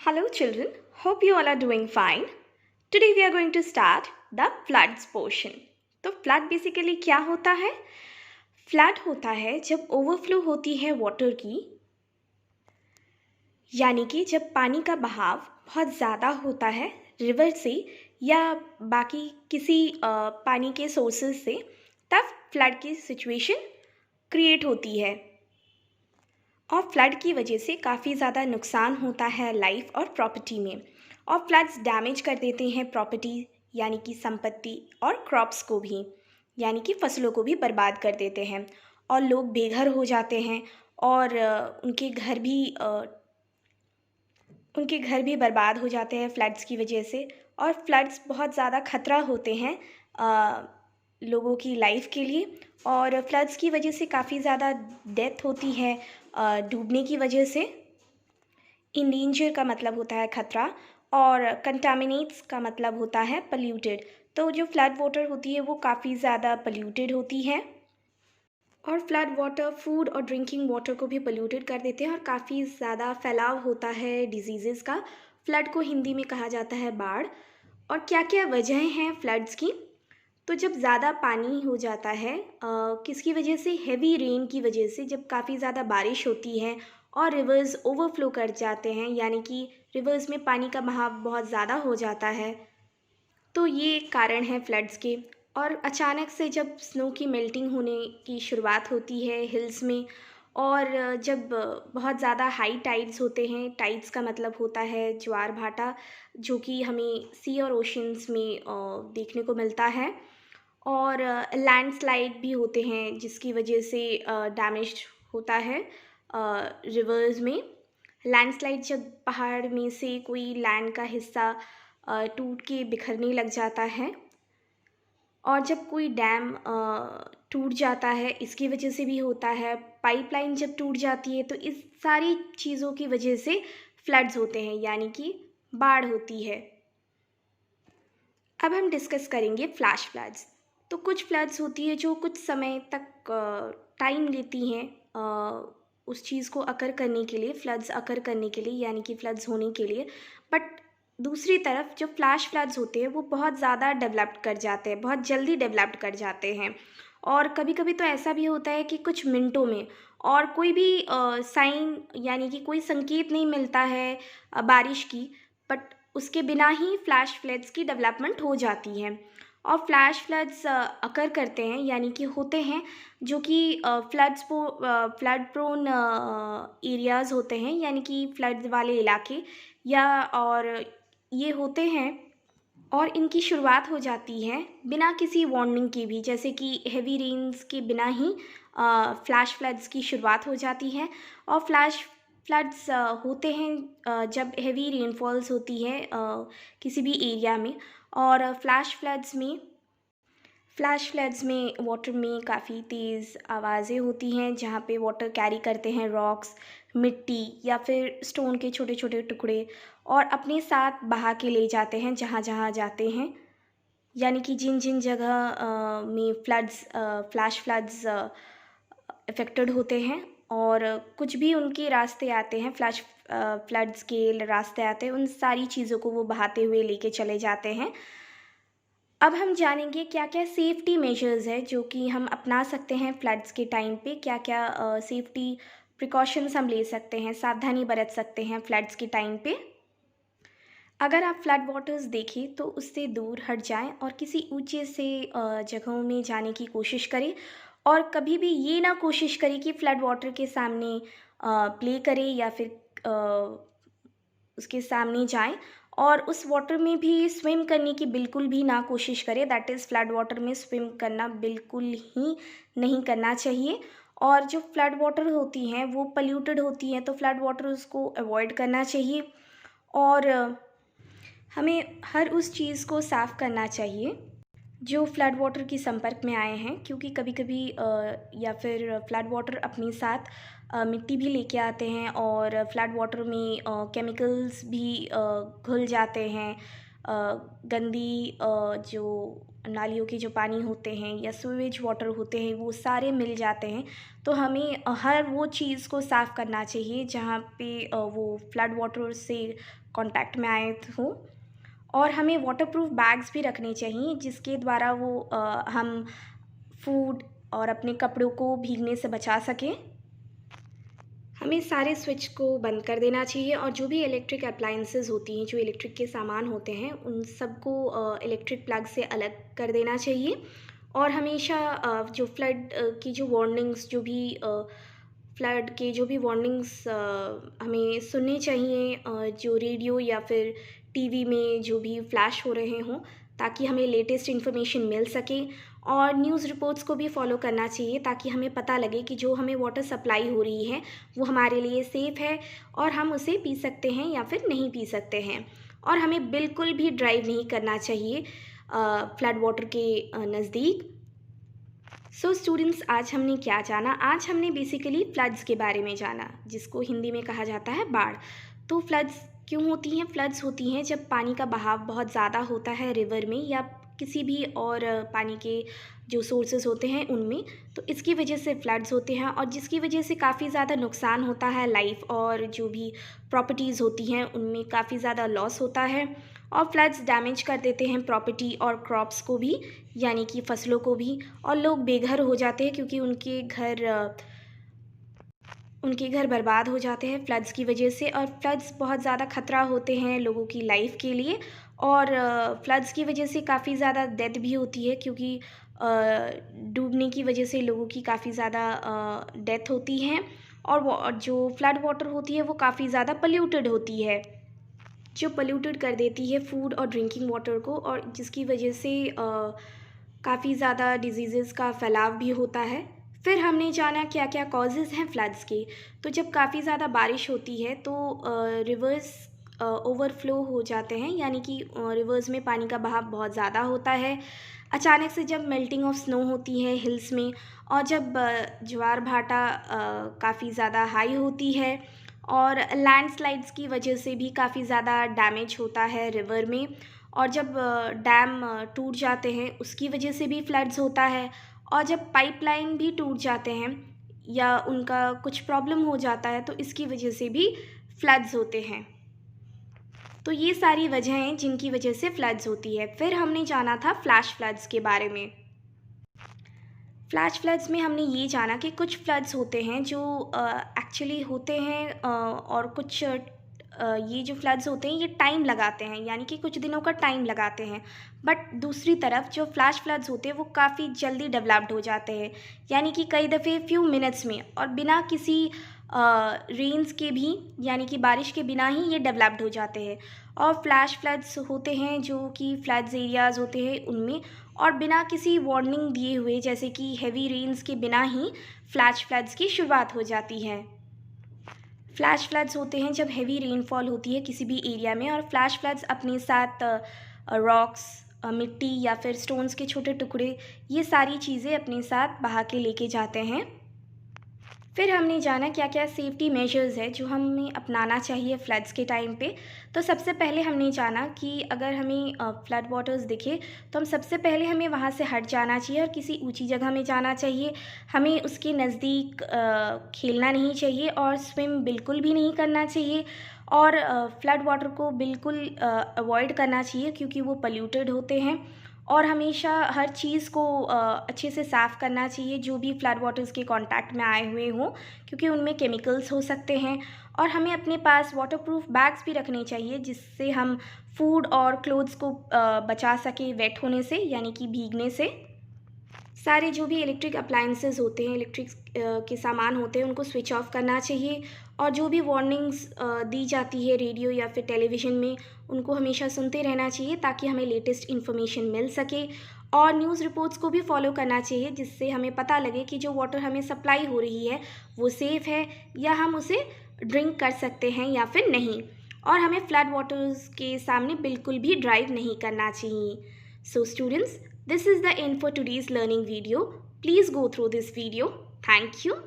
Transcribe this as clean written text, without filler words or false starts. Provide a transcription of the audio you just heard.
Hello, children. Hope you all are doing fine. Today we are going to start the floods portion. तो flood basically क्या होता है? Flood होता है जब ओवरफ्लो होती है वाटर की, यानी कि जब पानी का बहाव बहुत ज़्यादा होता है रिवर से या बाकी किसी पानी के सोर्सेज से, तब फ्लड की सिचुएशन क्रिएट होती है। और फ्लड की वजह से काफ़ी ज़्यादा नुकसान होता है लाइफ और प्रॉपर्टी में। और फ्लड्स डैमेज कर देते हैं प्रॉपर्टी यानी कि संपत्ति और क्रॉप्स को भी, यानी कि फसलों को भी बर्बाद कर देते हैं। और लोग बेघर हो जाते हैं और उनके घर भी बर्बाद हो जाते हैं फ्लड्स की वजह से। और फ्लड्स बहुत ज़्यादा खतरा होते हैं लोगों की लाइफ के लिए। और फ्लड्स की वजह से काफ़ी ज़्यादा डेथ होती है डूबने की वजह से। इंडेंजर का मतलब होता है खतरा और कंटामिनेट्स का मतलब होता है पोल्यूटेड। तो जो फ्लड वाटर होती है वो काफ़ी ज़्यादा पोल्यूटेड होती है। और फ्लड वाटर फूड और ड्रिंकिंग वाटर को भी पोल्यूटेड कर देते हैं और काफ़ी ज़्यादा फैलाव होता है डिजीज़ेज़ का। फ्लड को हिंदी में कहा जाता है बाढ़। और क्या क्या वजहें हैं फ्लड्स की? तो जब ज़्यादा पानी हो जाता है किसकी वजह से? हेवी रेन की वजह से। जब काफ़ी ज़्यादा बारिश होती है और रिवर्स ओवरफ्लो कर जाते हैं, यानी कि रिवर्स में पानी का बहाव बहुत ज़्यादा हो जाता है, तो ये कारण है फ्लड्स के। और अचानक से जब स्नो की मेल्टिंग होने की शुरुआत होती है हिल्स में, और जब बहुत ज़्यादा हाई टाइड्स होते हैं, टाइड्स का मतलब होता है ज्वार भाटा, जो कि हमें सी और ओशंस में देखने को मिलता है। और लैंडस्लाइड भी होते हैं जिसकी वजह से डैमेज होता है रिवर्स में। लैंडस्लाइड जब पहाड़ में से कोई लैंड का हिस्सा टूट के बिखरने लग जाता है, और जब कोई डैम टूट जाता है इसकी वजह से भी होता है। पाइपलाइन जब टूट जाती है, तो इस सारी चीज़ों की वजह से फ्लड्स होते हैं, यानी कि बाढ़ होती है। अब हम डिस्कस करेंगे फ्लैश फ्लड्स। तो कुछ फ्लड्स होती है जो कुछ समय तक टाइम लेती हैं उस चीज़ को अकर करने के लिए, फ्लड्स अकर करने के लिए, यानी कि फ्लड्स होने के लिए। बट दूसरी तरफ जो फ्लैश फ्लड्स होते हैं वो बहुत ज़्यादा डेवलप्ड कर जाते हैं, बहुत जल्दी डेवलप्ड कर जाते हैं। और कभी कभी तो ऐसा भी होता है कि कुछ मिनटों में, और कोई भी साइन यानी कि कोई संकेत नहीं मिलता है बारिश की, बट उसके बिना ही फ्लैश फ्लड्स की डेवलपमेंट हो जाती है। और फ्लैश फ्लड्स अकर करते हैं, यानी कि होते हैं, जो कि फ्लड प्रोन एरियाज़ होते हैं, यानी कि फ्लड वाले इलाके, या और ये होते हैं। और इनकी शुरुआत हो जाती है बिना किसी वार्निंग के भी, जैसे कि हेवी रेन्स के बिना ही फ्लैश फ्लड्स की शुरुआत हो जाती है। और फ्लैश फ्लड्स होते हैं जब हेवी रेनफॉल्स होती है किसी भी एरिया में। और फ्लैश फ्लड्स में वाटर में काफ़ी तेज़ आवाज़ें होती हैं, जहाँ पे वाटर कैरी करते हैं रॉक्स, मिट्टी या फिर स्टोन के छोटे छोटे टुकड़े, और अपने साथ बहा के ले जाते हैं जहाँ जहाँ जाते हैं। यानी कि जिन जिन जगह में फ्लैश फ्लड्स इफ़ेक्टेड होते हैं, और कुछ भी उनके रास्ते आते हैं, फ्लड्स के रास्ते आते हैं, उन सारी चीज़ों को वो बहाते हुए लेके चले जाते हैं। अब हम जानेंगे क्या क्या सेफ्टी मेजर्स है जो कि हम अपना सकते हैं फ्लड्स के टाइम पे। क्या क्या सेफ्टी प्रिकॉशंस हम ले सकते हैं, सावधानी बरत सकते हैं फ्लड्स के टाइम पे। अगर आप फ्लड वाटर्स देखें तो उससे दूर हट जाएं और किसी ऊंचे से जगहों में जाने की कोशिश करें। और कभी भी ये ना कोशिश करें कि फ्लड वाटर के सामने प्ले करें या फिर उसके सामने जाएं। और उस वाटर में भी स्विम करने की बिल्कुल भी ना कोशिश करें, दैट इज़ फ्लड वाटर में स्विम करना बिल्कुल ही नहीं करना चाहिए। और जो फ्लड वाटर होती हैं वो पोल्यूटेड होती हैं, तो फ्लड वाटर उसको अवॉइड करना चाहिए। और हमें हर उस चीज़ को साफ़ करना चाहिए जो फ्लड वाटर के संपर्क में आए हैं, क्योंकि कभी कभी या फिर फ्लड वाटर अपने साथ मिट्टी भी लेके आते हैं, और फ्लड वाटर में केमिकल्स भी घुल जाते हैं। गंदी जो नालियों के जो पानी होते हैं या सीवेज वाटर होते हैं वो सारे मिल जाते हैं। तो हमें हर वो चीज़ को साफ़ करना चाहिए जहाँ पे वो फ्लड वाटर से कांटेक्ट में आए हों। और हमें वाटरप्रूफ बैग्स भी रखने चाहिए जिसके द्वारा वो हम फूड और अपने कपड़ों को भीगने से बचा सकें। हमें सारे स्विच को बंद कर देना चाहिए और जो भी इलेक्ट्रिक अप्लायंसेस होती हैं, जो इलेक्ट्रिक के सामान होते हैं, उन सबको इलेक्ट्रिक प्लग से अलग कर देना चाहिए। और हमेशा जो फ्लड की जो वार्निंग्स, जो भी फ्लड के जो भी वार्निंग्स हमें सुनने चाहिए, जो रेडियो या फिर टीवी में जो भी फ्लैश हो रहे हों, ताकि हमें लेटेस्ट इन्फॉर्मेशन मिल सके। और न्यूज़ रिपोर्ट्स को भी फॉलो करना चाहिए ताकि हमें पता लगे कि जो हमें वाटर सप्लाई हो रही है वो हमारे लिए सेफ़ है और हम उसे पी सकते हैं या फिर नहीं पी सकते हैं। और हमें बिल्कुल भी ड्राइव नहीं करना चाहिए फ्लड वाटर के नज़दीक। सो स्टूडेंट्स, आज हमने क्या जाना? आज हमने बेसिकली फ्लड्स के बारे में जाना, जिसको हिंदी में कहा जाता है बाढ़। तो फ्लड्स क्यों होती हैं? फ्लड्स होती हैं जब पानी का बहाव बहुत ज़्यादा होता है रिवर में या किसी भी और पानी के जो सोर्सेज होते हैं उनमें, तो इसकी वजह से फ्लड्स होते हैं और जिसकी वजह से काफ़ी ज़्यादा नुकसान होता है लाइफ और जो भी प्रॉपर्टीज़ होती हैं उनमें काफ़ी ज़्यादा लॉस होता है। और फ्लड्स डैमेज कर देते हैं प्रॉपर्टी और क्रॉप्स को भी, यानी कि फसलों को भी, और लोग बेघर हो जाते हैं क्योंकि उनके घर बर्बाद हो जाते हैं फ्लड्स की वजह से। और फ्लड्स बहुत ज़्यादा ख़तरा होते हैं लोगों की लाइफ के लिए। और फ्लड्स की वजह से काफ़ी ज़्यादा डेथ भी होती है क्योंकि डूबने की वजह से लोगों की काफ़ी ज़्यादा डेथ होती है। और वो जो फ्लड वाटर होती है वो काफ़ी ज़्यादा पोल्यूटेड होती है, जो पोल्यूटेड कर देती है फूड और ड्रिंकिंग वाटर को, और जिसकी वजह से काफ़ी ज़्यादा डिजीज़ेस का फैलाव भी होता है। फिर हमने जाना क्या क्या कॉजेज़ हैं फ्लड्स के। तो जब काफ़ी ज़्यादा बारिश होती है तो रिवर्स ओवरफ्लो हो जाते हैं, यानी कि रिवर्स में पानी का बहाव बहुत ज़्यादा होता है। अचानक से जब मेल्टिंग ऑफ स्नो होती है हिल्स में, और जब ज्वार भाटा काफ़ी ज़्यादा हाई होती है, और लैंडस्लाइड्स की वजह से भी काफ़ी ज़्यादा डैमेज होता है रिवर में। और जब डैम टूट जाते हैं उसकी वजह से भी फ्लड्स होता है। और जब पाइपलाइन भी टूट जाते हैं या उनका कुछ प्रॉब्लम हो जाता है तो इसकी वजह से भी फ्लड्स होते हैं। तो ये सारी वजह हैं जिनकी वजह से फ्लड्स होती है। फिर हमने जाना था फ्लैश फ्लड्स के बारे में। फ्लैश फ्लड्स में हमने ये जाना कि कुछ फ्लड्स होते हैं जो एक्चुअली होते हैं और कुछ ये जो फ्लड्स होते हैं ये टाइम लगाते हैं, यानी कि कुछ दिनों का टाइम लगाते हैं। बट दूसरी तरफ जो फ्लैश फ्लड्स होते हैं वो काफ़ी जल्दी डेवलप्ड हो जाते हैं, यानी कि कई दफ़े फ्यू मिनट्स में और बिना किसी रेन्स के भी, यानी कि बारिश के बिना ही ये डेवलप्ड हो जाते हैं। और फ्लैश फ्लड्स होते हैं जो कि फ्लड्स एरियाज़ होते हैं उनमें, और बिना किसी वार्निंग दिए हुए, जैसे कि हैवी रेन्स के बिना ही फ्लैश फ्लड्स की शुरुआत हो जाती है। फ्लैश फ्लड्स होते हैं जब हैवी रेनफॉल होती है किसी भी एरिया में, और फ्लैश फ्लड्स अपने साथ रॉक्स, मिट्टी या फिर स्टोन्स के छोटे टुकड़े, ये सारी चीज़ें अपने साथ बहा के लेके जाते हैं। फिर हमने जाना क्या क्या सेफ्टी मेजर्स है जो हमें अपनाना चाहिए फ्लड्स के टाइम पे। तो सबसे पहले हमने जाना कि अगर हमें फ्लड वाटर्स दिखे तो सबसे पहले हमें वहाँ से हट जाना चाहिए और किसी ऊंची जगह में जाना चाहिए। हमें उसके नज़दीक खेलना नहीं चाहिए और स्विम बिल्कुल भी नहीं करना चाहिए। और फ्लड वाटर को बिल्कुल अवॉइड करना चाहिए क्योंकि वो पोल्यूटेड होते हैं। और हमेशा हर चीज़ को अच्छे से साफ़ करना चाहिए जो भी फ्लड वाटर्स के कांटेक्ट में आए हुए हों, क्योंकि उनमें केमिकल्स हो सकते हैं। और हमें अपने पास वाटरप्रूफ बैग्स भी रखने चाहिए जिससे हम फूड और क्लोथ्स को बचा सकें वेट होने से, यानी कि भीगने से। सारे जो भी इलेक्ट्रिक अप्लायंसेस होते हैं, इलेक्ट्रिक के सामान होते हैं, उनको स्विच ऑफ करना चाहिए। और जो भी वार्निंग्स दी जाती है रेडियो या फिर टेलीविज़न में, उनको हमेशा सुनते रहना चाहिए ताकि हमें लेटेस्ट इन्फॉर्मेशन मिल सके। और न्यूज़ रिपोर्ट्स को भी फॉलो करना चाहिए जिससे हमें पता लगे कि जो वाटर हमें सप्लाई हो रही है वो सेफ़ है या हम उसे ड्रिंक कर सकते हैं या फिर नहीं। और हमें फ्लड वाटर्स के सामने बिल्कुल भी ड्राइव नहीं करना चाहिए। So students, this is the end for today's learning video. Please go through this video. Thank you.